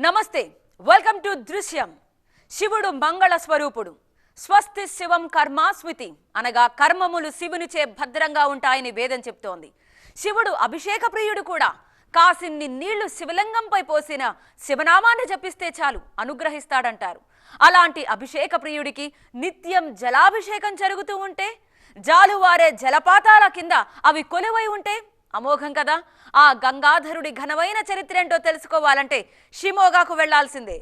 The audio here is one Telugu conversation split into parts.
నమస్తే వెల్కమ్ టు దృశ్యం. శివుడు మంగళ స్వరూపుడు. స్వస్తి శివం కర్మాస్మితి అనగా కర్మములు శివునిచే భద్రంగా ఉంటాయని వేదం చెప్తోంది. శివుడు అభిషేక ప్రియుడు కూడా. కాసిన్ని నీళ్లు శివలింగంపై పోసిన శివనామాన్ని జపిస్తే చాలు అనుగ్రహిస్తాడంటారు. అలాంటి అభిషేక ప్రియుడికి నిత్యం జలాభిషేకం జరుగుతూ ఉంటే, జాలువారే జలపాతాల కింద అవి కొలువై ఉంటే అమోఘం కదా. ఆ గంగాధరుడి ఘనమైన చరిత్ర ఏంటో తెలుసుకోవాలంటే షిమోగాకు వెళ్లాల్సిందే.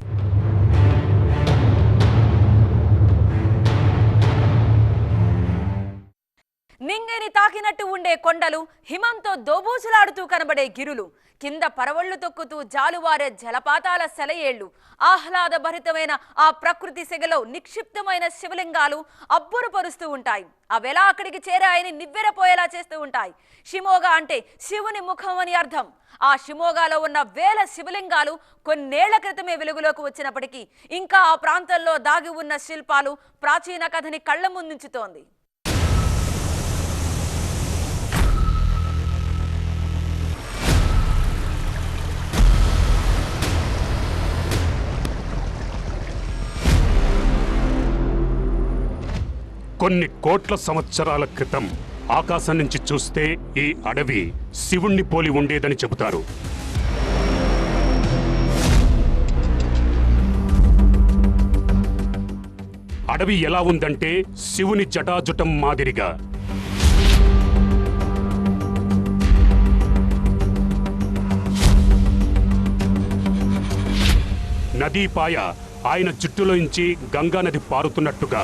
నింగిని తాకినట్టు ఉండే కొండలు, హిమంతో దోబూసులాడుతూ కనబడే గిరులు, కింద పరవళ్లు తొక్కుతూ జాలువారే జలపాతాల సెలయేళ్లు, ఆహ్లాదభరితమైన ఆ ప్రకృతి సెగలో నిక్షిప్తమైన శివలింగాలు అబ్బురు పరుస్తూ ఉంటాయి. అవెలా అక్కడికి చేరాయని నివ్వెరపోయేలా చేస్తూ ఉంటాయి. షిమోగా అంటే శివుని ముఖం అని అర్థం. ఆ షిమోగాలో ఉన్న వేల శివలింగాలు కొన్నేళ్ల క్రితమే వెలుగులోకి వచ్చినప్పటికీ ఇంకా ఆ ప్రాంతంలో దాగి ఉన్న శిల్పాలు ప్రాచీన కథని కళ్ల ముందుంచుతోంది. కొన్ని కోట్ల సంవత్సరాల క్రితం ఆకాశం నుంచి చూస్తే ఈ అడవి శివుణ్ణి పోలి ఉండేదని చెబుతారు. అడవి ఎలా ఉందంటే శివుని జటాజుటం మాదిరిగా. నదీపాయ ఆయన జుట్టులోంచి గంగానది పారుతున్నట్టుగా,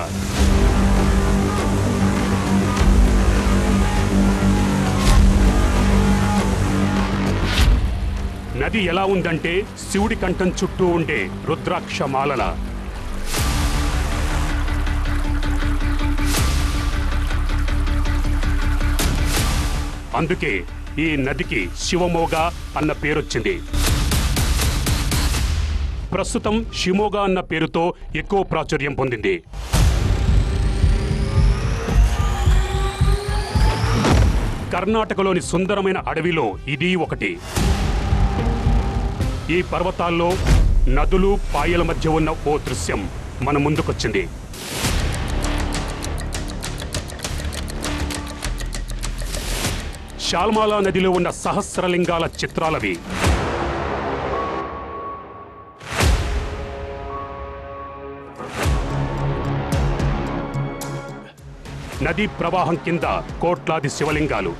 నది ఎలా ఉందంటే శివుడి కంఠం చుట్టూ ఉండే రుద్రాక్ష మాలల. అందుకే ఈ నదికి శివమోగా అన్న పేరొచ్చింది. ప్రస్తుతం షిమోగా అన్న పేరుతో ఎక్కువ ప్రాచుర్యం పొందింది. కర్ణాటకలోని సుందరమైన అడవిలో ఇది ఒకటి. ఈ పర్వతాల్లో నదులు, పాయల మధ్య ఉన్న ఓ దృశ్యం మన ముందుకొచ్చింది. శాల్మాలా నదిలో ఉన్న సహస్రలింగాల చిత్రాలవి. నదీ ప్రవాహం కింద కోట్లాది శివలింగాలు.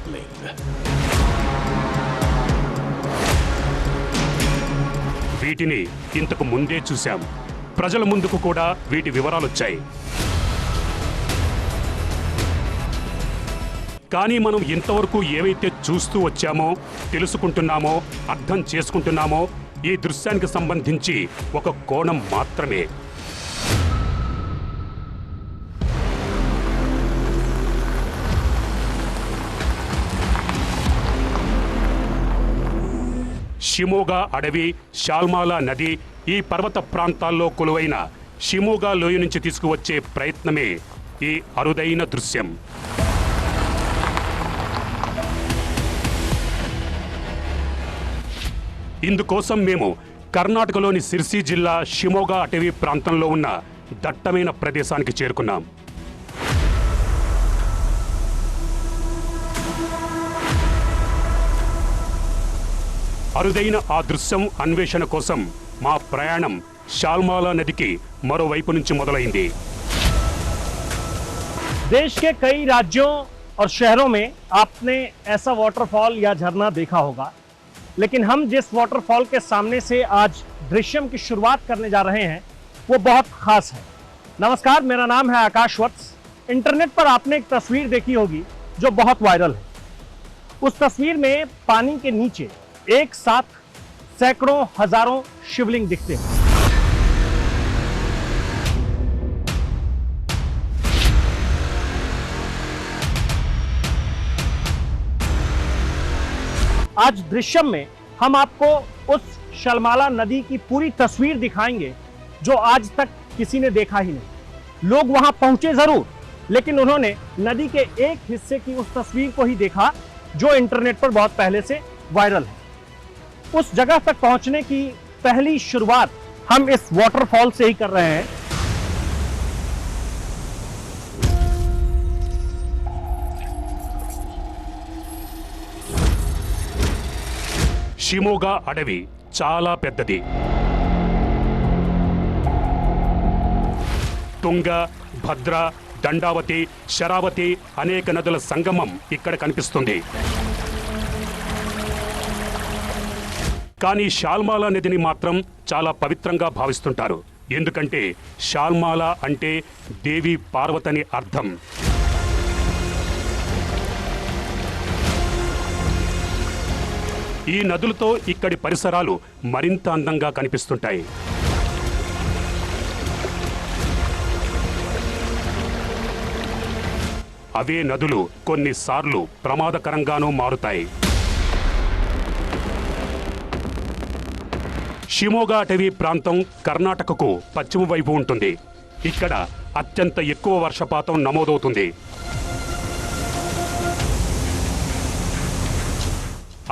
వీటిని ఇంతకు ముందే చూశాం. ప్రజల ముందుకు కూడా వీటి వివరాలొచ్చాయి. కానీ మనం ఇంతవరకు ఏవైతే చూస్తూ వచ్చామో, తెలుసుకుంటున్నామో, అర్థం చేసుకుంటున్నామో ఈ దృశ్యానికి సంబంధించి ఒక కోణం మాత్రమే. షిమోగా అడవి, శాల్మాలా నది, ఈ పర్వత ప్రాంతాల్లో కొలువైన షిమోగా లోయ నుంచి తీసుకువచ్చే ప్రయత్నమే ఈ అరుదైన దృశ్యం. ఇందుకోసం మేము కర్ణాటకలోని సిర్సి జిల్లా షిమోగా అటవీ ప్రాంతంలో ఉన్న దట్టమైన ప్రదేశానికి చేరుకున్నాం. అరుదైన ఆ దృశ్యం అన్వేషణ కోసం మా ప్రయాణం శాల్మాలా నదికి మరోవైపు నుంచి మొదలైంది. देश के कई राज्यों और शहरों में आपने ऐसा वाटरफॉल या झरना देखा होगा, लेकिन हम जिस वाटरफॉल के सामने से आज दृश्यम की शुरुआत करने जा रहे हैं वो बहुत खास है। नमस्कार, मेरा नाम है आकाश वत्स। इंटरनेट पर आपने एक तस्वीर देखी होगी जो बहुत वायरल है। उस तस्वीर में पानी के नीचे एक साथ सैकड़ों हजारों शिवलिंग दिखते हैं। आज दृश्यम में हम आपको उस शाल्माला नदी की पूरी तस्वीर दिखाएंगे जो आज तक किसी ने देखा ही नहीं। लोग वहां पहुंचे जरूर, लेकिन उन्होंने नदी के एक हिस्से की उस तस्वीर को ही देखा जो इंटरनेट पर बहुत पहले से वायरल है। उस जगह तक पहुंचने की पहली शुरुआत हम इस वाटरफॉल से ही कर रहे हैं। షిమోగా అడవి చాలా పెద్దది. తుంగ, భద్ర, దండావతి, శరావతి అనేక నదుల సంగమం ఇక్కడ కనిపిస్తుంది. కానీ షాల్మాలా నదిని మాత్రం చాలా పవిత్రంగా భావిస్తుంటారు. ఎందుకంటే షాల్మాలా అంటే దేవి పార్వతని అర్థం. ఈ నదులతో ఇక్కడి పరిసరాలు మరింత అందంగా కనిపిస్తుంటాయి. అవే నదులు కొన్నిసార్లు ప్రమాదకరంగానూ మారుతాయి. షిమోగా అటవీ ప్రాంతం కర్ణాటకకు పశ్చిమ వైపు ఉంటుంది. ఇక్కడ అత్యంత ఎక్కువ వర్షపాతం నమోదవుతుంది.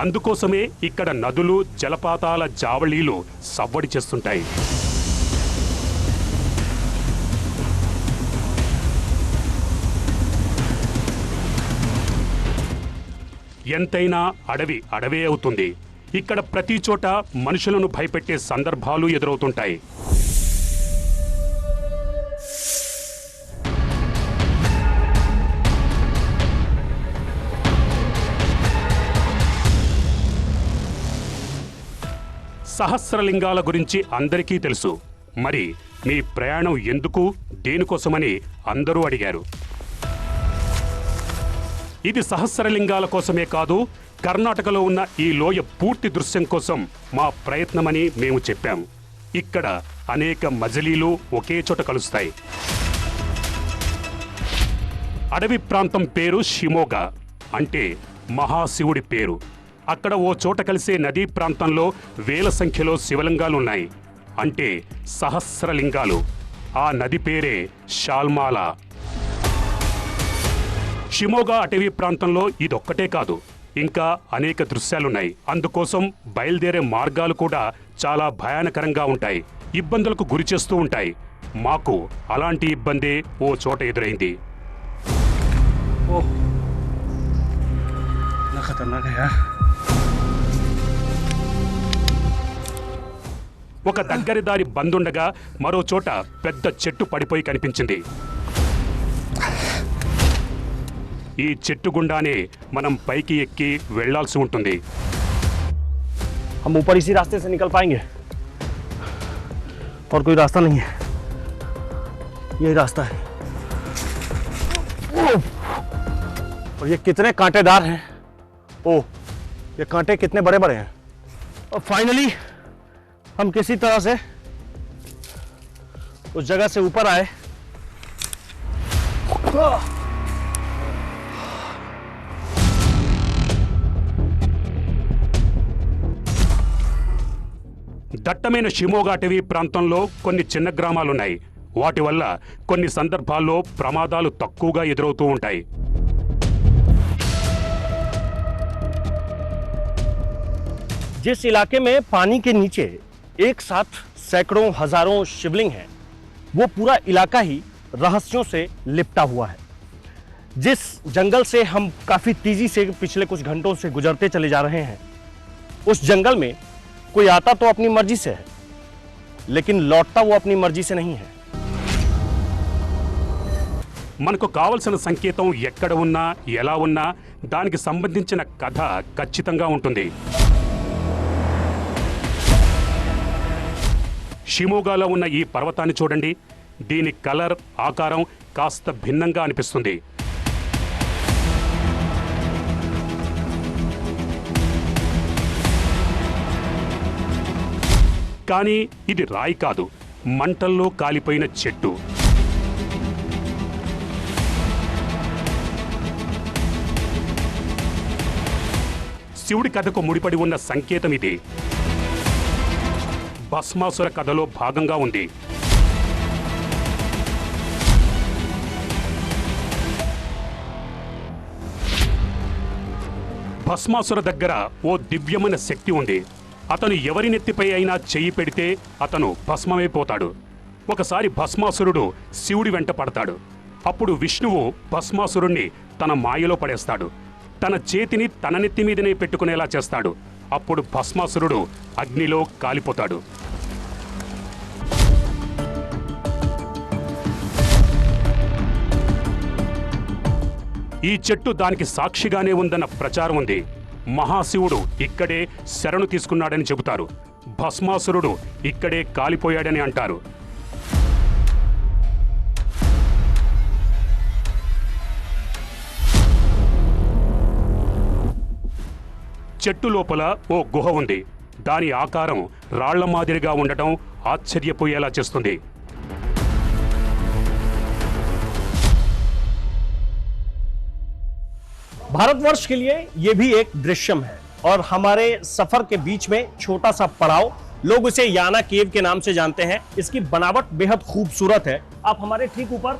అందుకోసమే ఇక్కడ నదులు, జలపాతాల జావళీలు సవ్వడి చేస్తుంటాయి. ఎంతైనా అడవి అడవే అవుతుంది. ఇక్కడ ప్రతి చోట మనుషులను భయపెట్టే సందర్భాలు ఎదురవుతుంటాయి. సహస్రలింగాల గురించి అందరికీ తెలుసు. మరి మీ ప్రయాణం ఎందుకు, దేనికోసమని అందరూ అడిగారు. ఇది సహస్రలింగాల కోసమే కాదు, కర్ణాటకలో ఉన్న ఈ లోయ పూర్తి దృశ్యం కోసం మా ప్రయత్నమని మేము చెప్పాము. ఇక్కడ అనేక మజిలీలు ఒకే చోట కలుస్తాయి. అడవి ప్రాంతం పేరు షిమోగా, అంటే మహాశివుడి పేరు. అక్కడ ఓ చోట కలిసే నదీ ప్రాంతంలో వేల సంఖ్యలో శివలింగాలున్నాయి, అంటే సహస్రలింగాలు. ఆ నది పేరే షాల్మాలా. షిమోగా అటవీ ప్రాంతంలో ఇదొక్కటే కాదు, ఇంకా అనేక దృశ్యాలున్నాయి. అందుకోసం బయలుదేరే మార్గాలు కూడా చాలా భయానకరంగా ఉంటాయి, ఇబ్బందులకు గురి చేస్తూ ఉంటాయి. మాకు అలాంటి ఇబ్బందే ఓ చోట ఎదురైంది. ఒక దగ్గరి దారి బందుండగా మరో చోట పెద్ద చెట్టు పడిపోయి కనిపించింది. ఈ చెట్టు గుండానే మనం పైకి ఎక్కి వెళ్లాల్సి ఉంటుంది. हम ऊपर इसी रास्ते से निकल पाएंगे और कोई रास्ता नहीं है, यही रास्ता है। और ये कितने कांटेदार हैं। ओह, ये कांटे कितने बड़े बड़े हैं। और फाइनली हम किसी तरह से उस जगह से ऊपर आए। దట్టమైన షిమోగా అటవీ ప్రాంతంలో కొన్ని చిన్న గ్రామాలున్నాయి. వాటి వల్ల కొన్ని సందర్భాల్లో ప్రమాదాలు తక్కువగా ఎదురవుతూ ఉంటాయి. जिस इलाके में पानी के नीचे एक साथ सैकड़ों हजारों शिवलिंग हैं, वो पूरा इलाका ही रहस्यों से लिपटा हुआ है। जिस जंगल से हम काफी तेजी से पिछले कुछ घंटों से गुजरते चले जा रहे हैं, उस जंगल में कोई आता तो अपनी मर्जी से है, लेकिन लौटता वो अपनी मर्जी से नहीं है। మనకు కావలసిన సంకేతం ఎక్కడ ఉన్నా, ఎలా ఉన్నా దానికి సంబంధించిన కథ ఖచ్చితంగా ఉంటుంది. షిమోగాలో ఉన్న ఈ పర్వతాన్ని చూడండి. దీని కలర్, ఆకారం కాస్త భిన్నంగా అనిపిస్తుంది. కానీ ఇది రాయి కాదు, మంటల్లో కాలిపోయిన చెట్టు. శివుడి కథకు ముడిపడి ఉన్న సంకేతం ఇది. భస్మాసుర కథలో భాగంగా ఉంది. భస్మాసుర దగ్గర ఓ దివ్యమైన శక్తి ఉంది. అతను ఎవరి నెత్తిపై అయినా చెయ్యి పెడితే అతను భస్మమైపోతాడు. ఒకసారి భస్మాసురుడు శివుడి వెంట పడతాడు. అప్పుడు విష్ణువు భస్మాసురుణ్ణి తన మాయలో పడేస్తాడు. తన చేతిని తన నెత్తి మీదనే పెట్టుకునేలా చేస్తాడు. అప్పుడు భస్మాసురుడు అగ్నిలో కాలిపోతాడు. ఈ చెట్టు దానికి సాక్షిగానే ఉందన్న ప్రచారం ఉంది. మహాశివుడు ఇక్కడే శరణు తీసుకున్నాడని చెబుతారు. భస్మాసురుడు ఇక్కడే కాలిపోయాడని అంటారు. చెట్టు లోపల ఓ గుహ ఉంది. దాని ఆకారం రాళ్ల మాదిరిగా ఉండటం ఆశ్చర్యపోయేలా చేస్తుంది. भारतवर्ष के लिए ये भी एक दृश्यम है और हमारे सफर के बीच में छोटा सा पड़ाव, लोग उसे याना केव के नाम से जानते हैं। इसकी बनावट बेहद खूबसूरत है। आप हमारे ठीक ऊपर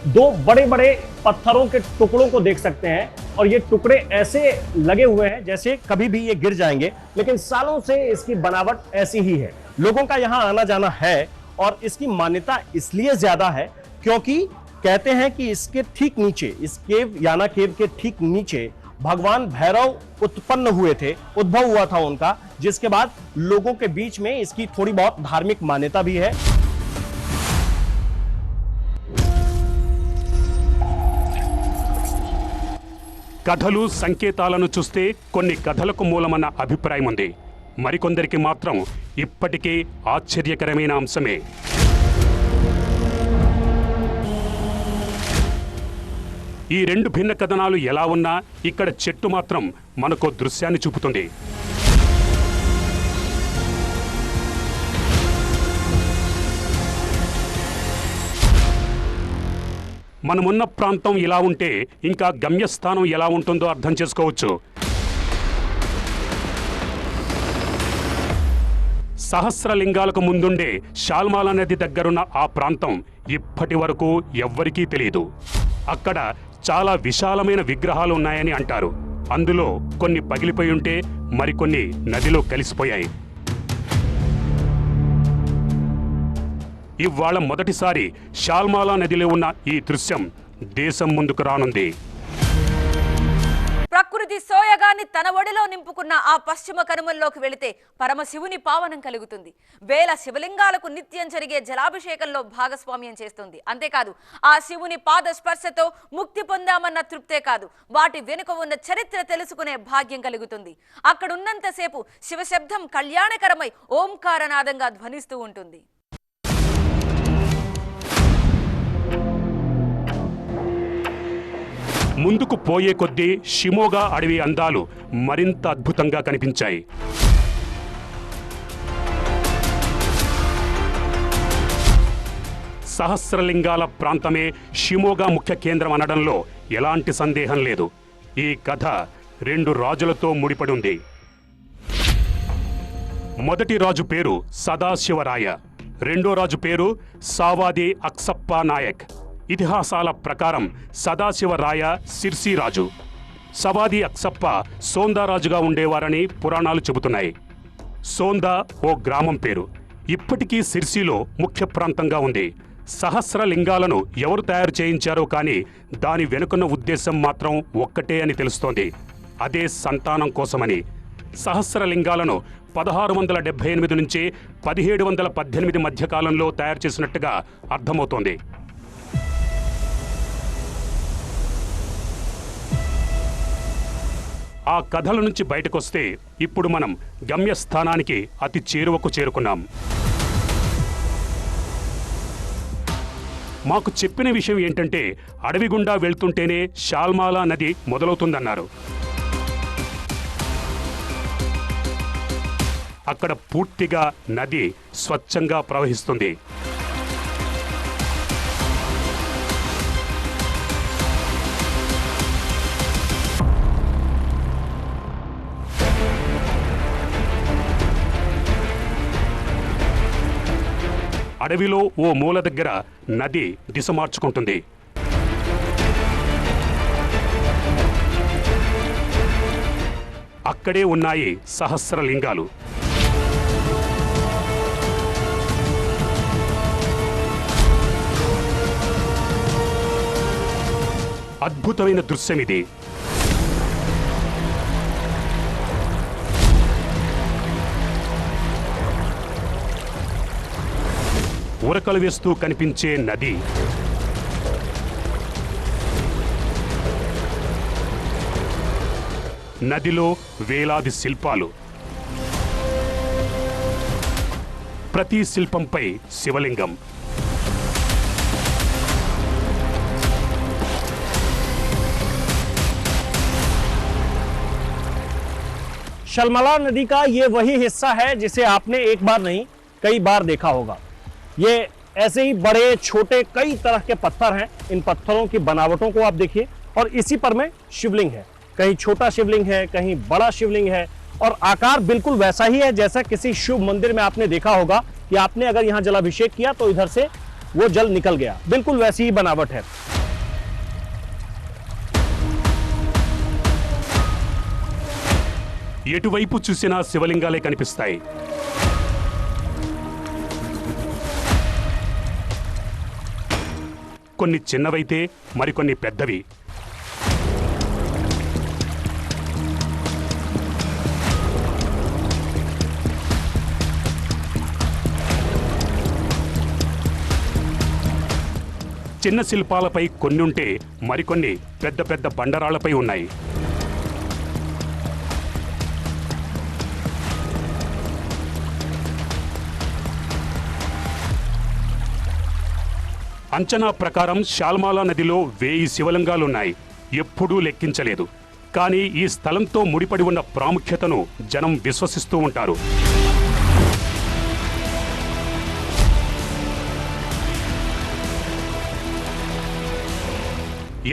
दो बड़े बड़े पत्थरों के टुकड़ों को देख सकते हैं और ये टुकड़े ऐसे लगे हुए हैं जैसे कभी भी ये गिर जाएंगे, लेकिन सालों से इसकी बनावट ऐसी ही है। लोगों का यहाँ आना जाना है और इसकी मान्यता इसलिए ज्यादा है क्योंकि कहते हैं कि इसके ठीक नीचे, इस केव याना केव के ठीक नीचे भगवान भैरव उत्पन्न हुए थे, उद्भव हुआ था उनका, जिसके बाद लोगों के बीच में इसकी थोड़ी बहुत धार्मिक मान्यता भी है। కథలు సంకేతాలను చూస్తే కొన్ని కథలకు మూలమన్న అభిప్రాయం ఉంది. మరికొందరికి మాత్రం ఇప్పటికీ ఆశ్చర్యకరమైన అంశమే. ఈ రెండు భిన్న కథనాలు ఎలా ఉన్నా ఇక్కడ చెట్టు మాత్రం మనకు దృశ్యాన్ని చూపుతుంది. మనమున్న ప్రాంతం ఇలా ఉంటే ఇంకా గమ్యస్థానం ఎలా ఉంటుందో అర్థం చేసుకోవచ్చు. సహస్రలింగాలకు ముందుండే శాల్మాల నది దగ్గరున్న ఆ ప్రాంతం ఇప్పటి వరకు ఎవ్వరికీ తెలియదు. అక్కడ చాలా విశాలమైన విగ్రహాలు ఉన్నాయని అంటారు. అందులో కొన్ని పగిలిపోయి ఉంటే మరికొన్ని నదిలో కలిసిపోయాయి. ఇవాళ మొదటిసారి శాల్మాలా నదిలో ఉన్న ఈ దృశ్యం దేశం ముందుకు రానుంది. ప్రకృతి సోయగాన్ని తన ఒడిలో నింపుకున్న ఆ పశ్చిమ కనుమల్లోకి వెళితే పరమశివుని పావనం కలుగుతుంది. వేల శివలింగాలకు నిత్యం జరిగే జలాభిషేకంలో భాగస్వామ్యం చేస్తుంది. అంతేకాదు ఆ శివుని పాద స్పర్శతో ముక్తి పొందామన్న తృప్తే కాదు, వాటి వెనుక ఉన్న చరిత్ర తెలుసుకునే భాగ్యం కలుగుతుంది. అక్కడున్నంతసేపు శివశబ్దం కళ్యాణకరమై ఓంకారనాదంగా ధ్వనిస్తూ ఉంటుంది. ముందుకు పోయే కొద్దీ షిమోగా అడవి అందాలు మరింత అద్భుతంగా కనిపించాయి. సహస్రలింగాల ప్రాంతమే షిమోగా ముఖ్య కేంద్రం అనడంలో ఎలాంటి సందేహం లేదు. ఈ కథ రెండు రాజులతో ముడిపడి ఉంది. మొదటి రాజు పేరు సదాశివరాయ, రెండో రాజు పేరు సావాది అక్సప్ప నాయక్. ఇతిహాసాల ప్రకారం సదాశివరాయ సిర్సి రాజు, సవాది అక్సప్ప సోందా రాజుగా ఉండేవారని పురాణాలు చెబుతున్నాయి. సోందా ఓ గ్రామం పేరు. ఇప్పటికీ సిర్సిలో ముఖ్య ప్రాంతంగా ఉంది. సహస్రలింగాలను ఎవరు తయారు చేయించారో కానీ దాని వెనుకున్న ఉద్దేశం మాత్రం ఒక్కటే అని తెలుస్తోంది. అదే సంతానం కోసమని. సహస్రలింగాలను 1678 నుంచి 1718 మధ్యకాలంలో తయారు చేసినట్టుగా అర్థమవుతోంది. ఆ కథల నుంచి బయటకొస్తే ఇప్పుడు మనం గమ్యస్థానానికి అతి చేరువకు చేరుకున్నాం. మాకు చెప్పిన విషయం ఏంటంటే అడవి గుండా వెళ్తుంటేనే శాల్మాలా నది మొదలవుతుందన్నారు. అక్కడ పూర్తిగా నది స్వచ్ఛంగా ప్రవహిస్తుంది. అడవిలో ఓ మూల దగ్గర నది దిశ మార్చుకుంటుంది. అక్కడే ఉన్నాయి సహస్రలింగాలు. అద్భుతమైన దృశ్యం ఇది. ఉరకలు వేస్తూ కనిపించే నది, నదిలో వేలాది శిల్పాలు, ప్రతి శిల్పంపై శివలింగం. शलमला नदी का ये वही हिस्सा है जिसे आपने एक बार नहीं कई बार देखा होगा। ये ऐसे ही बड़े छोटे कई तरह के पत्थर हैं। इन पत्थरों की बनावटों को आप देखिए और इसी पर में शिवलिंग है। कहीं छोटा शिवलिंग है, कहीं बड़ा शिवलिंग है और आकार बिल्कुल वैसा ही है जैसा किसी शिव मंदिर में आपने देखा होगा कि आपने अगर यहाँ जलाभिषेक किया तो इधर से वो जल निकल गया। बिल्कुल वैसी ही बनावट है। ఎటువైపు చూసినా శివలింగాలే కనిపిస్తాయి. కొన్ని చిన్నవైతే మరికొన్ని పెద్దవి. చిన్న శిల్పాలపై కొన్నుంటే మరికొన్ని పెద్ద పెద్ద బండరాళ్లపై ఉన్నాయి. అంచనా ప్రకారం షాల్మాలా నదిలో 1000 శివలింగాలున్నాయి. ఎప్పుడూ లెక్కించలేదు. కానీ ఈ స్థలంతో ముడిపడి ఉన్న ప్రాముఖ్యతను జనం విశ్వసిస్తూ ఉంటారు.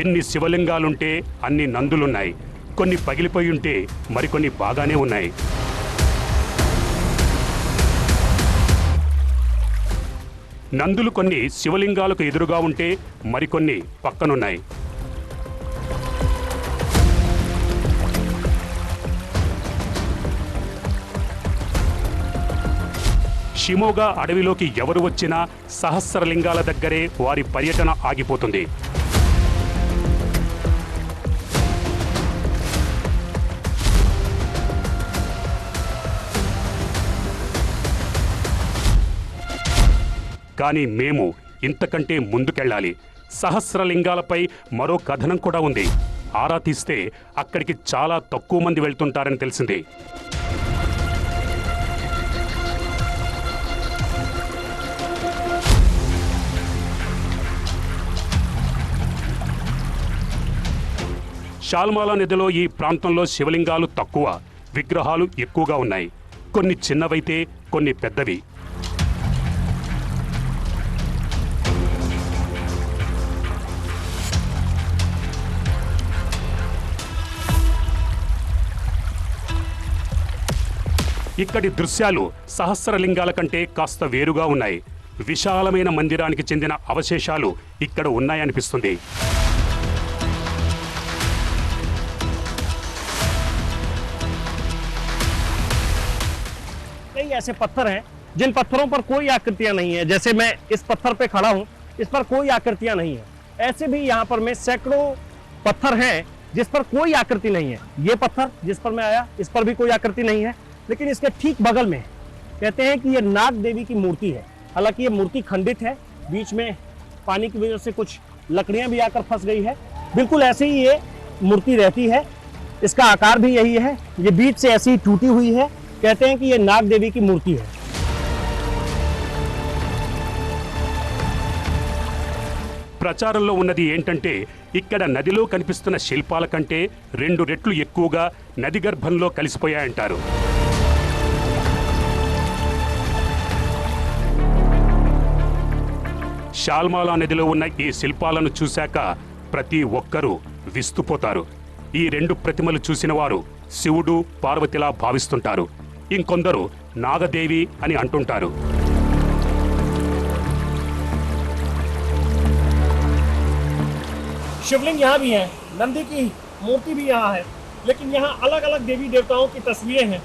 ఎన్ని శివలింగాలుంటే అన్ని నందులున్నాయి. కొన్ని పగిలిపోయి ఉంటే మరికొన్ని బాగానే ఉన్నాయి. నందులు కొన్ని శివలింగాలకు ఎదురుగా ఉంటే మరికొన్ని పక్కనున్నాయి. షిమోగా అడవిలోకి ఎవరు వచ్చినా సహస్రలింగాల దగ్గరే వారి పర్యటన ఆగిపోతుంది. కానీ మేము ఇంతకంటే ముందుకెళ్ళాలి. సహస్రలింగాలపై మరో కథనం కూడా ఉంది. ఆరా తీస్తే అక్కడికి చాలా తక్కువ మంది వెళ్తుంటారని తెలిసింది. షాల్మాలా నదిలో ఈ ప్రాంతంలో శివలింగాలు తక్కువ, విగ్రహాలు ఎక్కువగా ఉన్నాయి. కొన్ని చిన్నవైతే కొన్ని పెద్దవి. ఇక్కడి దృశ్యాలు సహస్రలింగాల కంటే కాస్త వేరుగా ఉన్నాయి. విశాలమైన మందిరానికి చెందిన అవశేషాలు ఇక్కడ ఉన్నాయనిపిస్తుంది. कई ऐसे पत्थर हैं जिन पत्थरों पर कोई आकृतियां नहीं है। जैसे मैं इस पत्थर पे खड़ा हूं, इस पर कोई आकृतियां नहीं है। ऐसे भी यहाँ पर में सैकड़ों पत्थर हैं जिस पर कोई आकृति नहीं है। ये पत्थर जिस पर मैं आया, इस पर भी कोई आकृति नहीं है, लेकिन इसके ठीक बगल में कहते हैं कि ये नाग देवी की मूर्ति है। हालांकि ये मूर्ति खंडित है, बीच में पानी की वजह से कुछ लकड़ियां भी आकर फंस गई है। बिल्कुल ऐसे ही ये मूर्ति रहती है। इसका आकार भी यही है। ये बीच से ऐसी ही टूटी हुई है। कहते हैं कि ये नाग देवी की मूर्ति है। ప్రచారంలో ఉన్నది ఏంటంటే ఇక్కడ నదిలో కనిపిస్తున్న శిల్పాల కంటే 2 రెట్లు ఎక్కువగా నది గర్భంలో కలిసిపోయాయంటారు. షాల్మాలా నదిలో ఉన్న ఈ శిల్పాలను చూశాక ప్రతి ఒక్కరూ విస్తుపోతారు. ఈ 2 ప్రతిమలు చూసిన వారు శివుడు పార్వతిలా భావిస్తుంటారు. ఇంకొందరు నాగదేవి అని అంటుంటారు. शिवलिंग यहाँ भी है, नंदी की मूर्ति भी यहाँ है, लेकिन यहाँ अलग अलग देवी देवताओं की तस्वीरें हैं,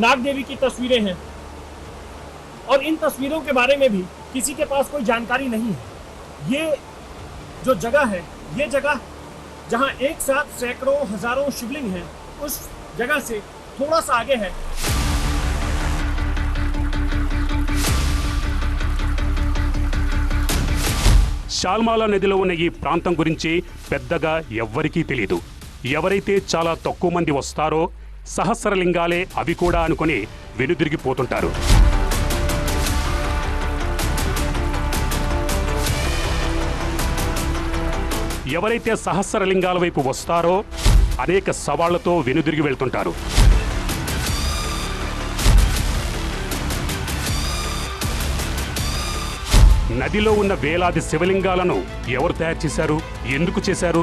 नाग देवी की तस्वीरें हैं और इन तस्वीरों के बारे में भी किसी के पास कोई जानकारी नहीं है। ये जो जगह है, ये जगह जहां एक साथ सैकड़ों हजारों शिवलिंग हैं, उस जगह से थोड़ा सा आगे है షాల్మాలా నదిలో ఉన్న ఈ ప్రాంతం గురించి పెద్దగా ఎవ్వరికీ తెలీదు. ఎవరైతే చాలా తక్కువ మంది వస్తారో సహస్రలింగాలే అవి కూడా అనుకుని వెనుదిరిగిపోతుంటారు. ఎవరైతే సహస్రలింగాల వైపు వస్తారో అనేక సవాళ్లతో వెనుదిరిగి వెళ్తుంటారు. నదిలో ఉన్న వేలాది శివలింగాలను ఎవరు తయారు చేశారు, ఎందుకు చేశారు?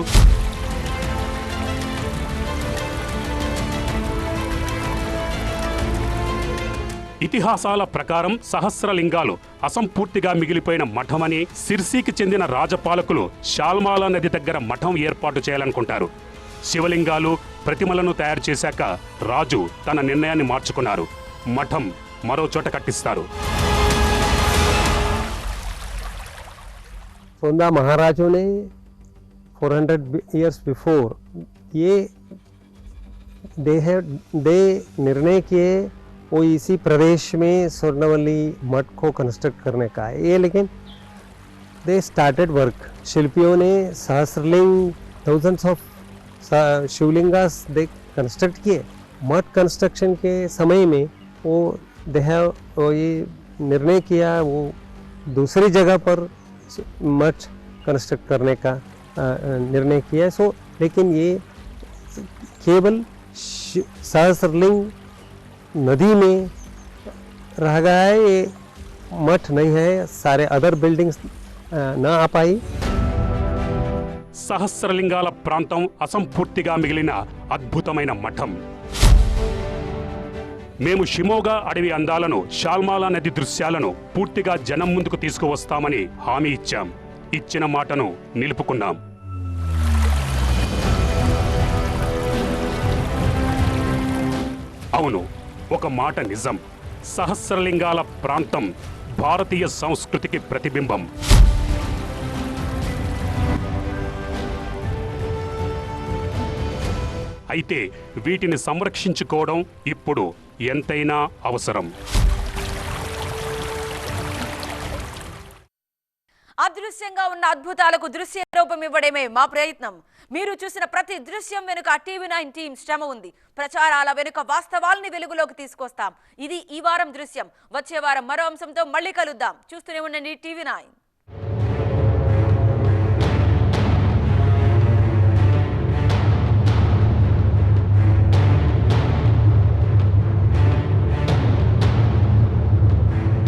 ఇతిహాసాల ప్రకారం సహస్రలింగాలు అసంపూర్తిగా మిగిలిపోయిన మఠమని సిర్సీకి చెందిన రాజపాలకులు షాల్మాలా నది దగ్గర మఠం ఏర్పాటు చేయాలనుకుంటారు. శివలింగాలు ప్రతిమలను తయారు చేశాక రాజు తన నిర్ణయాన్ని మార్చుకున్నారు. మఠం మరో చోట కట్టిస్తారు. सोंदा महाराजों ने 400 years before ये दे निर्णय किए वो इसी प्रदेश में स्वर्णवल्ली मठ को कंस्ट्रक्ट करने का है ये, लेकिन दे स्टार्टेड वर्क. शिल्पियों ने Sahasralinga thousands of Shivalingas they construct किए. मठ कंस्ट्रक्शन के समय में वो ये निर्णय किया वो दूसरी जगह पर मठ कंस्ट्रक्ट करने का निर्णय किया. सो लेकिन ये केवल सहस्रलिंग नदी में रह गया है, ये मठ नहीं है. सारे अदर बिल्डिंग्स ना आ पाई. సహస్రలింగాల ప్రాంతం అసంపూర్తిగా మిగిలిన అద్భుతమైన మఠం. మేము షిమోగా అడవి అందాలను, షాల్మాలా నది దృశ్యాలను పూర్తిగా జనం ముందుకు తీసుకువస్తామని హామీ ఇచ్చాం. ఇచ్చిన మాటను నిలుపుకున్నాం. అవును, ఒక మాట నిజం. సహస్రలింగాల ప్రాంతం భారతీయ సంస్కృతికి ప్రతిబింబం. అయితే వీటిని సంరక్షించుకోవడం ఇప్పుడు ఎంతైనా అవసరం. అదృశ్యంగా ఉన్న అద్భుతాలకు దృశ్య రూపం ఇవ్వడమే మా ప్రయత్నం. మీరు చూసిన ప్రతి దృశ్యం వెనుక TV9 టీం శ్రమ ఉంది. ప్రచారాల వెనుక వాస్తవాల్ని వెలుగులోకి తీసుకొస్తాం. ఇది ఈ వారం దృశ్యం. వచ్చే వారం మరో అంశంతో మళ్ళీ కలుద్దాం. చూస్తూనే ఉండండి TV9.